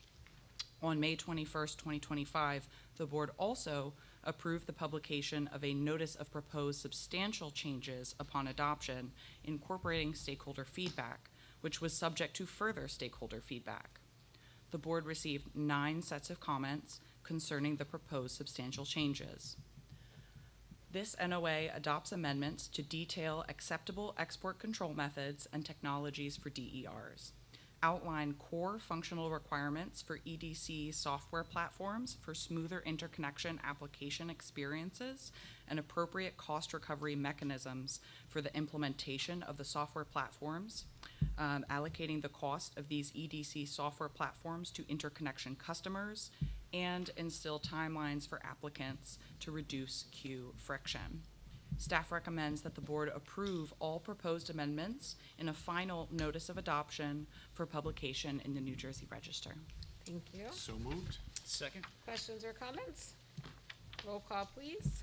On May 21st, 2025, the board also approved the publication of a notice of proposed substantial changes upon adoption, incorporating stakeholder feedback, which was subject to further stakeholder feedback. The board received 9 sets of comments concerning the proposed substantial changes. This NOA adopts amendments to detail acceptable export control methods and technologies for DERs, outline core functional requirements for EDC software platforms for smoother interconnection application experiences, and appropriate cost recovery mechanisms for the implementation of the software platforms, allocating the cost of these EDC software platforms to interconnection customers, and instill timelines for applicants to reduce queue friction. Staff recommends that the board approve all proposed amendments in a final notice of adoption for publication in the New Jersey Register. Thank you. So moved. Second. Questions or comments? Roll call, please.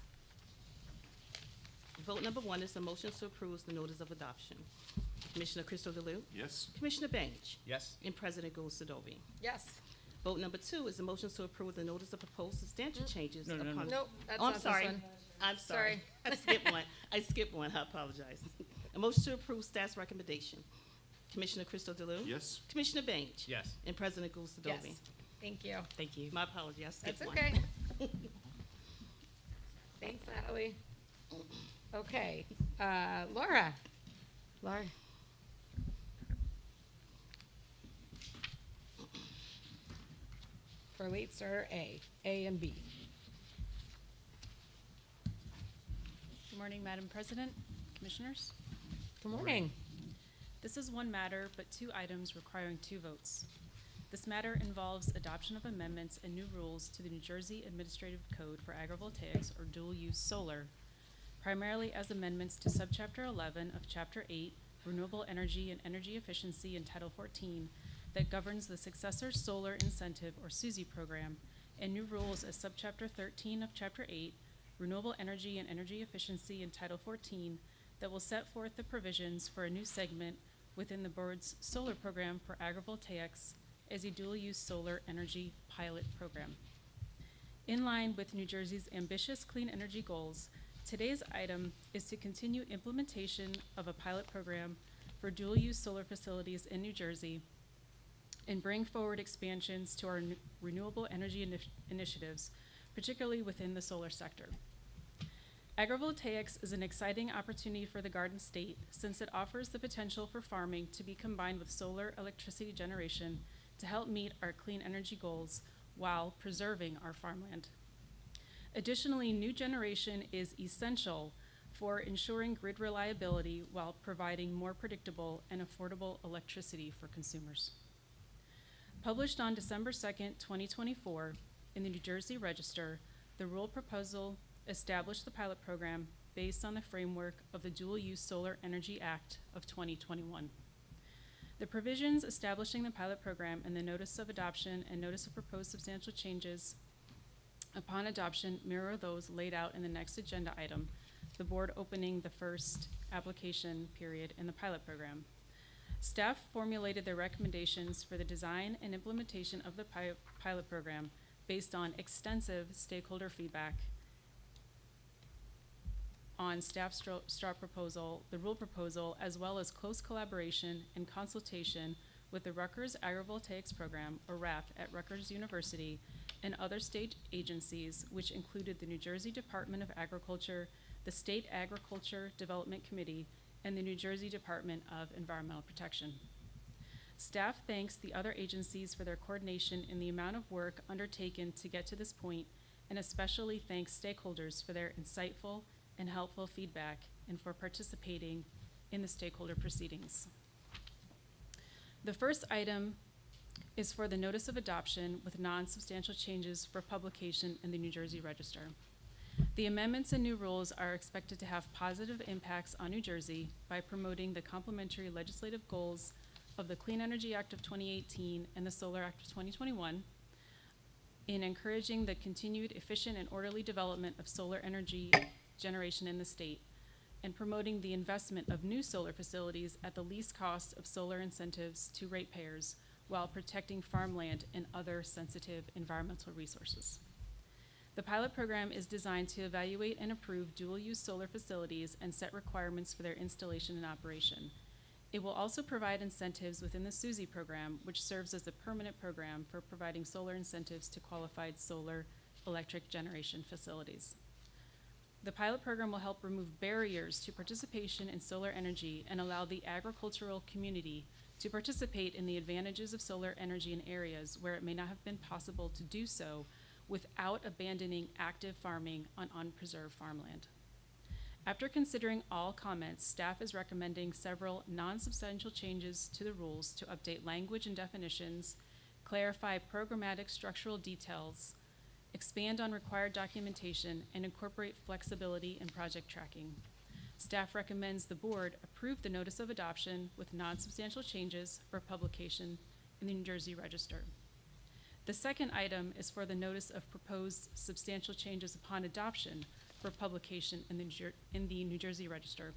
Vote number 1 is the motion to approve the notice of adoption. Commissioner Crystal DeLue? Yes. Commissioner Bench? Yes. And President Gulcedovi. Yes. Vote number 2 is the motion to approve the notice of proposed substantial changes upon. Nope, that's Oh, not I'm this sorry. one. I'm sorry. Sorry. I skipped one. I apologize. A motion to approve staff's recommendation. Commissioner Crystal DeLue? Yes. Commissioner Bench? Yes. And President Gulcedovi. Yes. Thank you. Thank you. My apology. I skipped That's one. okay. Thanks, Natalie. Okay, Laura. Laura. For late sir, A and B. Good morning, Madam President, Commissioners. Good morning. This is one matter, but 2 items requiring 2 votes. This matter involves adoption of amendments and new rules to the New Jersey Administrative Code for Agrivoltaics or Dual-Use Solar, primarily as amendments to Subchapter 11 of Chapter 8, Renewable Energy and Energy Efficiency in Title 14, that governs the Successor Solar Incentive or SUSI program, and new rules as Subchapter 13 of Chapter 8, Renewable Energy and Energy Efficiency in Title 14 that will set forth the provisions for a new segment within the board's solar program for agrivoltaics as a dual-use solar energy pilot program. In line with New Jersey's ambitious clean energy goals, today's item is to continue implementation of a pilot program for dual-use solar facilities in New Jersey and bring forward expansions to our renewable energy initiatives, particularly within the solar sector. Agrivoltaics is an exciting opportunity for the Garden State since it offers the potential for farming to be combined with solar electricity generation to help meet our clean energy goals while preserving our farmland. Additionally, new generation is essential for ensuring grid reliability while providing more predictable and affordable electricity for consumers. Published on December 2nd, 2024, in the New Jersey Register, the rule proposal established the pilot program based on the framework of the Dual Use Solar Energy Act of 2021. The provisions establishing the pilot program and the notice of adoption and notice of proposed substantial changes upon adoption mirror those laid out in the next agenda item, the board opening the first application period in the pilot program. Staff formulated their recommendations for the design and implementation of the pilot program based on extensive stakeholder feedback on staff's STAR proposal, the rule proposal, as well as close collaboration and consultation with the Rutgers Agrivoltaics Program, or RAP, at Rutgers University and other state agencies, which included the New Jersey Department of Agriculture, the State Agriculture Development Committee, and the New Jersey Department of Environmental Protection. Staff thanks the other agencies for their coordination in the amount of work undertaken to get to this point, and especially thanks stakeholders for their insightful and helpful feedback and for participating in the stakeholder proceedings. The first item is for the notice of adoption with non-substantial changes for publication in the New Jersey Register. The amendments and new rules are expected to have positive impacts on New Jersey by promoting the complementary legislative goals of the Clean Energy Act of 2018 and the Solar Act of 2021, in encouraging the continued efficient and orderly development of solar energy generation in the state, and promoting the investment of new solar facilities at the least cost of solar incentives to ratepayers while protecting farmland and other sensitive environmental resources. The pilot program is designed to evaluate and approve dual-use solar facilities and set requirements for their installation and operation. It will also provide incentives within the SUSE program, which serves as a permanent program for providing solar incentives to qualified solar electric generation facilities. The pilot program will help remove barriers to participation in solar energy and allow the agricultural community to participate in the advantages of solar energy in areas where it may not have been possible to do so without abandoning active farming on unpreserved farmland. After considering all comments, staff is recommending several non-substantial changes to the rules to update language and definitions, clarify programmatic structural details, expand on required documentation, and incorporate flexibility in project tracking. Staff recommends the board approve the notice of adoption with non-substantial changes for publication in the New Jersey Register. The second item is for the notice of proposed substantial changes upon adoption for publication in the New Jersey Register.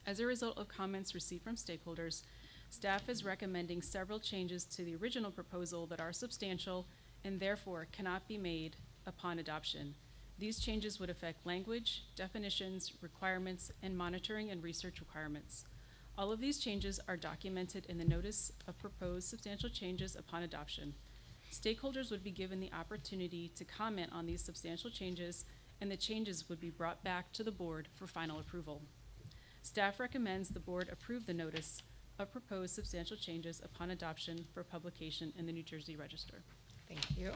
As a result of comments received from stakeholders, staff is recommending several changes to the original proposal that are substantial and therefore cannot be made upon adoption. These changes would affect language, definitions, requirements, and monitoring and research requirements. All of these changes are documented in the notice of proposed substantial changes upon adoption. Stakeholders would be given the opportunity to comment on these substantial changes, and the changes would be brought back to the board for final approval. Staff recommends the board approve the notice of proposed substantial changes upon adoption for publication in the New Jersey Register. Thank you.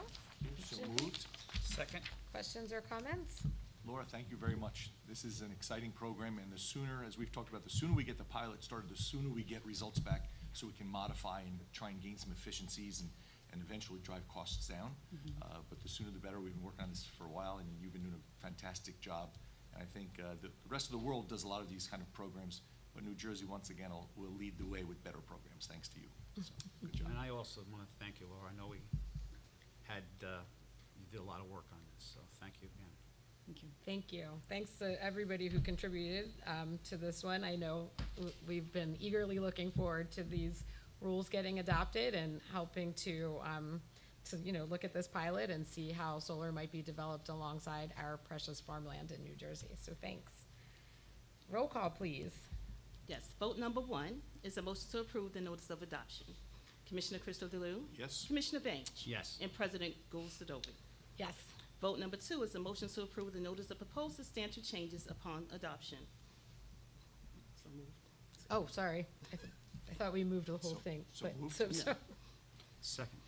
So moved. Second. Questions or comments? Laura, thank you very much. This is an exciting program, and the sooner, as we've talked about, the sooner we get the pilot started, the sooner we get results back so we can modify and try and gain some efficiencies and eventually drive costs down. But the sooner the better. We've been working on this for a while, and you've been doing a fantastic job. And I think the rest of the world does a lot of these kind of programs, but New Jersey, once again, will lead the way with better programs, thanks to you. So, good job. And I also want to thank you, Laura. I know we had, you did a lot of work on this, so thank you again. Thank you. Thank you. Thanks to everybody who contributed to this one. I know we've been eagerly looking forward to these rules getting adopted and helping to look at this pilot and see how solar might be developed alongside our precious farmland in New Jersey. So thanks. Roll call, please. Yes, vote number 1 is a motion to approve the notice of adoption. Commissioner Crystal DeLu? Yes. Commissioner Bench? Yes. And President Gould Sadovik. Yes. Vote number 2 is a motion to approve the notice of proposed substantial changes upon adoption. So moved. Oh, sorry. I thought we moved the whole thing. so but- moved? so- Second.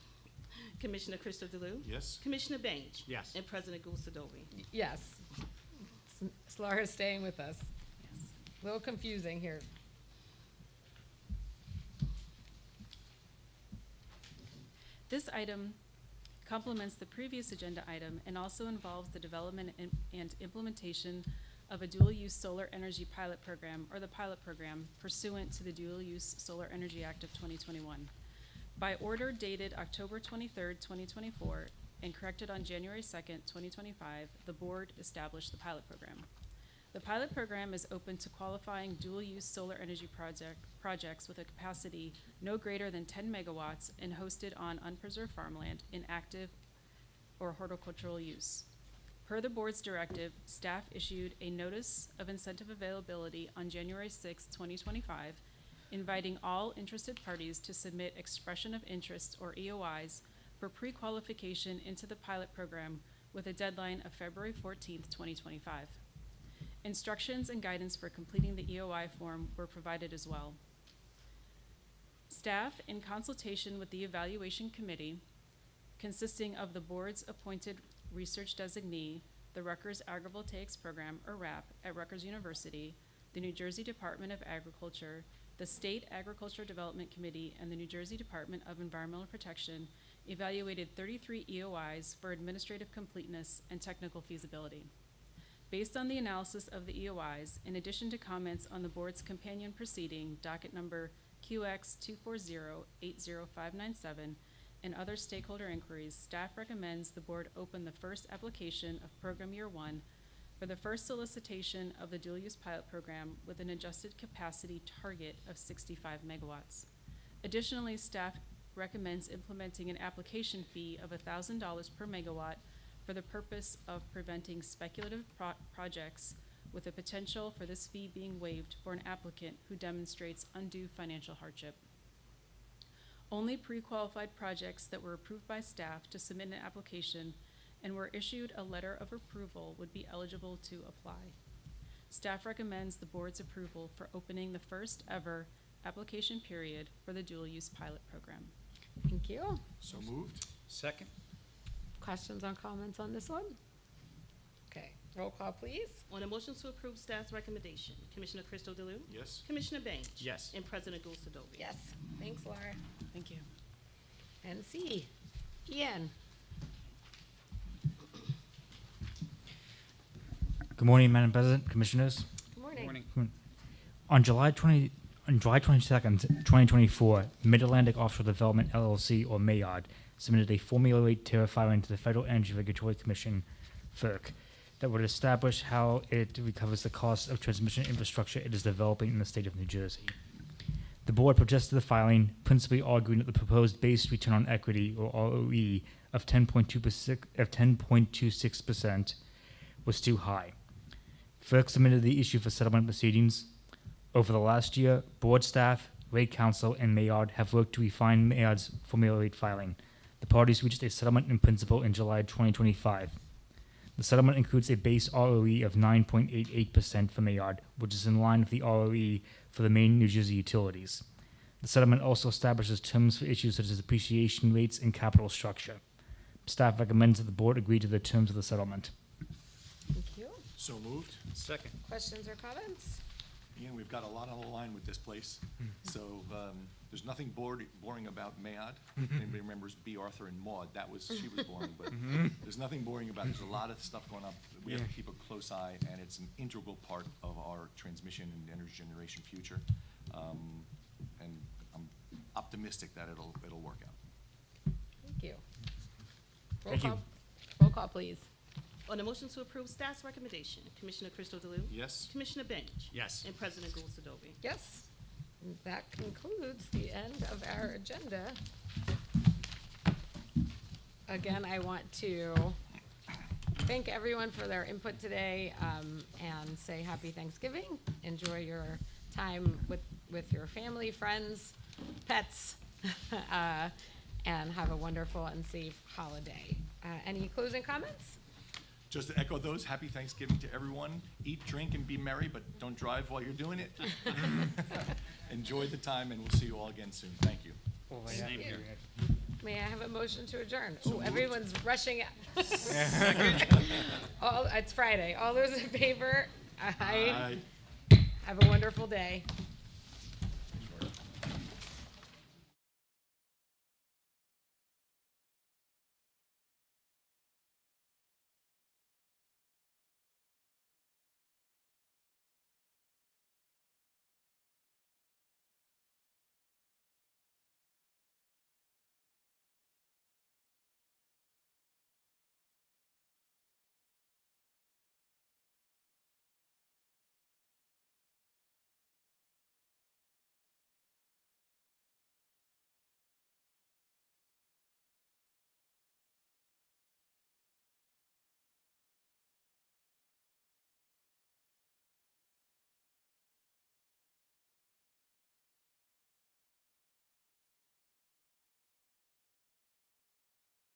Commissioner Crystal DeLu? Yes. Commissioner Bench? Yes. And President Gould Sadovik. Yes. Laura's staying with us. A little confusing here. This item complements the previous agenda item and also involves the development and implementation of a dual-use solar energy pilot program, or the pilot program, pursuant to the Dual-Use Solar Energy Act of 2021. By order dated October 23rd, 2024, and corrected on January 2nd, 2025, the board established the pilot program. The pilot program is open to qualifying dual-use solar energy projects with a capacity no greater than 10 megawatts and hosted on unpreserved farmland in active or horticultural use. Per the board's directive, staff issued a notice of incentive availability on January 6, 2025, inviting all interested parties to submit expression of interest, or EOIs, for pre-qualification into the pilot program with a deadline of February 14, 2025. Instructions and guidance for completing the EOI form were provided as well. Staff, in consultation with the evaluation committee, consisting of the board's appointed research designee, the Rutgers Agrivoltaics Program, or RAP, at Rutgers University, the New Jersey Department of Agriculture, the State Agriculture Development Committee, and the New Jersey Department of Environmental Protection, evaluated 33 EOIs for administrative completeness and technical feasibility. Based on the analysis of the EOIs, in addition to comments on the board's companion proceeding, docket number QX 240-80597, and other stakeholder inquiries, staff recommends the board open the first application of Program Year 1 for the first solicitation of the dual-use pilot program with an adjusted capacity target of 65 megawatts. Additionally, staff recommends implementing an application fee of $1,000 per megawatt for the purpose of preventing speculative projects, with the potential for this fee being waived for an applicant who demonstrates undue financial hardship. Only pre-qualified projects that were approved by staff to submit an application and were issued a letter of approval would be eligible to apply. Staff recommends the board's approval for opening the first ever application period for the dual-use pilot program. Thank you. So moved? Second. Questions or comments on this one? Okay, roll call, please. On a motion to approve staff's recommendation, Commissioner Crystal DeLu? Yes. Commissioner Bench? Yes. And President Gould Sadovik. Yes. Thanks, Laura. Thank you. And C, Ian. Good morning, Madam President, Commissioners. Good morning. Morning. On July 22nd, 2024, Mid-Atlantic Offshore Development LLC, or MAOD, submitted a formula-weight tariff filing to the Federal Energy Regulatory Commission, FERC, that would establish how it recovers the cost of transmission infrastructure it is developing in the state of New Jersey. The board protested the filing, principally arguing that the proposed base return on equity, or ROE, of 10.26% was too high. FERC submitted the issue for settlement proceedings. Over the last year, board staff, rate counsel, and MAOD have worked to refine MAOD's formula rate filing. The parties reached a settlement in principle in July 2025. The settlement includes a base ROE of 9.88% for MAOD, which is in line with the ROE for the main New Jersey utilities. The settlement also establishes terms for issues such as depreciation rates and capital structure. Staff recommends that the board agree to the terms of the settlement. Thank you. So moved? Second. Questions or comments? Ian, we've got a lot on the line with this place. So there's nothing boring about MAOD. Anybody remembers B. Arthur and Maud? She was boring, but there's nothing boring about it. There's a lot of stuff going on. We have to keep a close eye, and it's an integral part of our transmission and energy generation future. And I'm optimistic that it'll work out. Thank you. Thank you. Roll call, please. On the motion to approve staff's recommendation, Commissioner Crystal Delue? Yes? Commissioner Bench? Yes. And President Goulds-Sadovy? Yes. And that concludes the end of our agenda. Again, I want to thank everyone for their input today, and say happy Thanksgiving. Enjoy your time with your family, friends, pets, and have a wonderful and safe holiday. Any closing comments? Just to echo those, happy Thanksgiving to everyone. Eat, drink, and be merry, but don't drive while you're doing it. Enjoy the time, and we'll see you all again soon. Thank you. Same here. May I have a motion to adjourn? Oh, everyone's rushing out. It's Friday. All those in favor? Aye. Bye. Have a wonderful day.